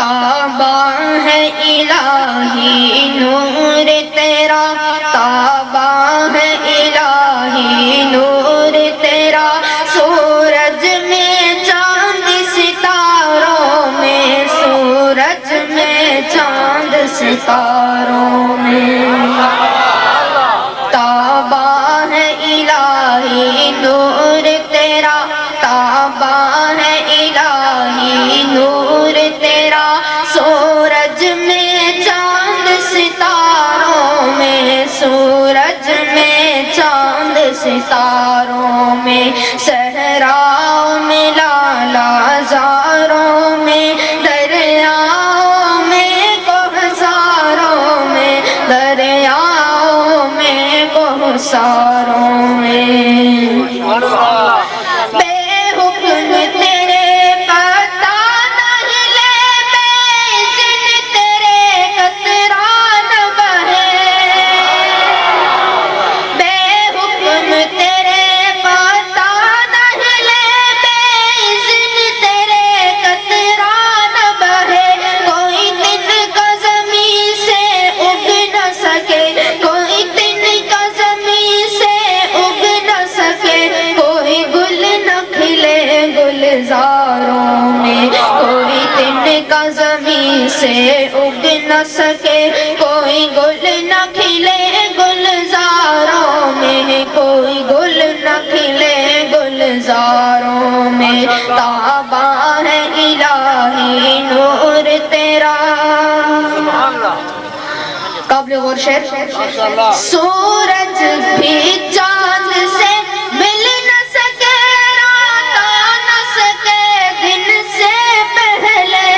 تابا ہے الہی نور تیرا، تابا ہے الہی نور تیرا، سورج میں چاند ستاروں میں، سورج میں چاند ستاروں میں، تابا ہے الہی نور تیرا، تابا ہے الہی نور تیرا، سورج میں چاند ستاروں میں، سورج میں چاند ستاروں میں، صحراؤں میں لالا زاروں میں، دریاؤں میں کوہساروں میں، دریاؤں میں کوہساروں میں، بے حکم تیرے پتا نہ ہلے، بے اذن تیرے قطرہ نہ بہے، بے حکم تیرے پتا نہ ہلے، بے اذن تیرے قطرہ نہ بہے، کوئی تن کا زمین سے اگ نہ سکے، کوئی تن کا زمین سے اگ نہ سکے، کوئی گل نہ کھلے گلزاروں میں، کوئی تن کا زمین سے اگ نہ سکے، کوئی گل نہ کھلے گلزاروں میں، کوئی گل نہ کھلے گلزاروں میں، تابا ہے الہی نور تیرا۔ قابل غور شعر، سورج بھی چاند سے مل نہ سکے، رات آ نہ سکے دن سے پہلے،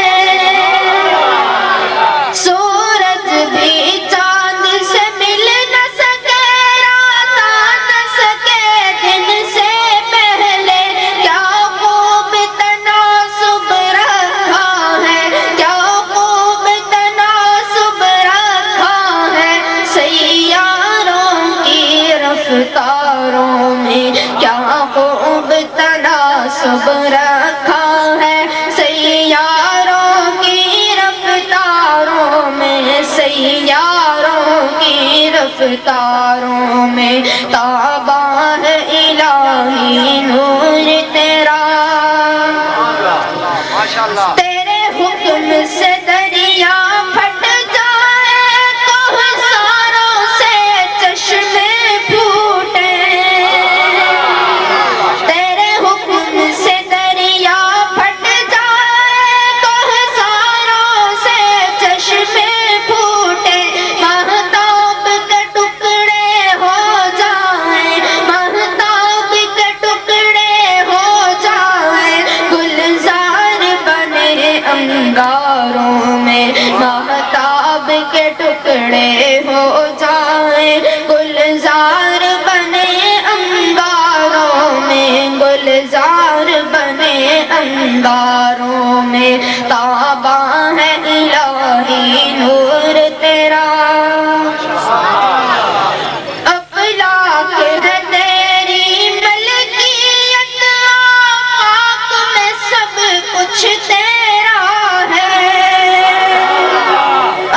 سورج بھی چاند سے مل نہ سکے، رات آ نہ سکے دن سے پہلے، کیا خوب تناسب رکھا ہے، کیا خوب تناسب رکھا ہے، سیاروں کی رفتاروں میں، کیا خوب تناسب رکھا ہے، سیاروں کی رفتاروں میں، سیاروں کی رفتاروں میں، تابا ہے الہی نور تیرا، تیرے حکم سے دریا پھٹ جائے، کوہساروں سے چشمے پھوٹے، تیرے حکم سے دریا پھٹ جائے، کوہساروں سے چشمے پھوٹے، مہتاب کے ٹکڑے ہو جائیں، مہتاب کے ٹکڑے ہو جائیں، گلزار بنے انگاروں میں، مہتاب کے ٹکڑے ہو جائیں، گلزار بنے انگاروں میں، گلزار بنے انگاروں میں، تابا ہے الہی نور تیرا، افلاک ہے تیری ملکیت، آفاق میں سب کچھ تیرا ہے،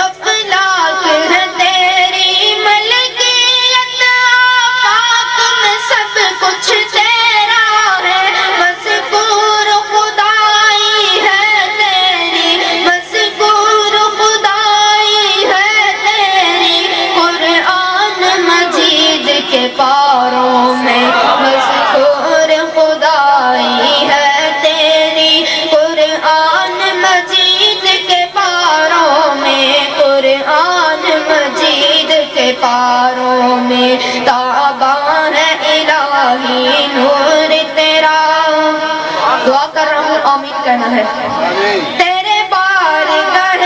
افلاک ہے تیری ملکیت، آفاق میں سب کچھ تیرا ہے، مذکور خدائی ہے تیری، مذکور خدائی ہے تیری، قرآن مجید کے پاروں میں، مذکور خدائی ہے تیری، قرآن مجید کے پاروں میں، قرآن مجید کے پاروں میں، تابا ہے الہی نور تیرا۔ دعا کر رہا ہوں، آمین کہنا ہے۔ تیرے بارگاہ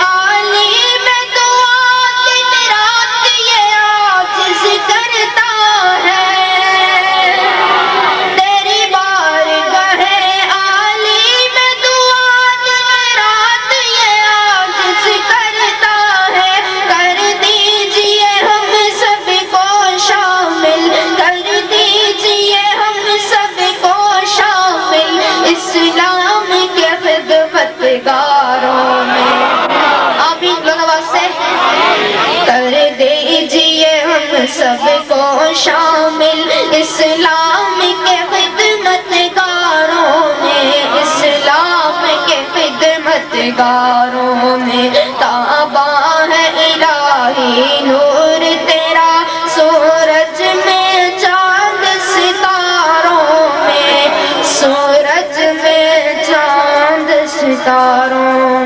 عالی میں دعا دن رات یہ عاجز کرتا ہے، تیری بارگاہ عالی میں دعا دن رات یہ عاجز کرتا ہے، کر دیجئے ہم سب کو شامل، کر دیجئے ہم سب کو شامل، اسلام کے خدمتگاروں میں۔ نگاروں میں تاباں ہے الہی نور تیرا، سورج میں چاند ستاروں میں، سورج میں چاند ستاروں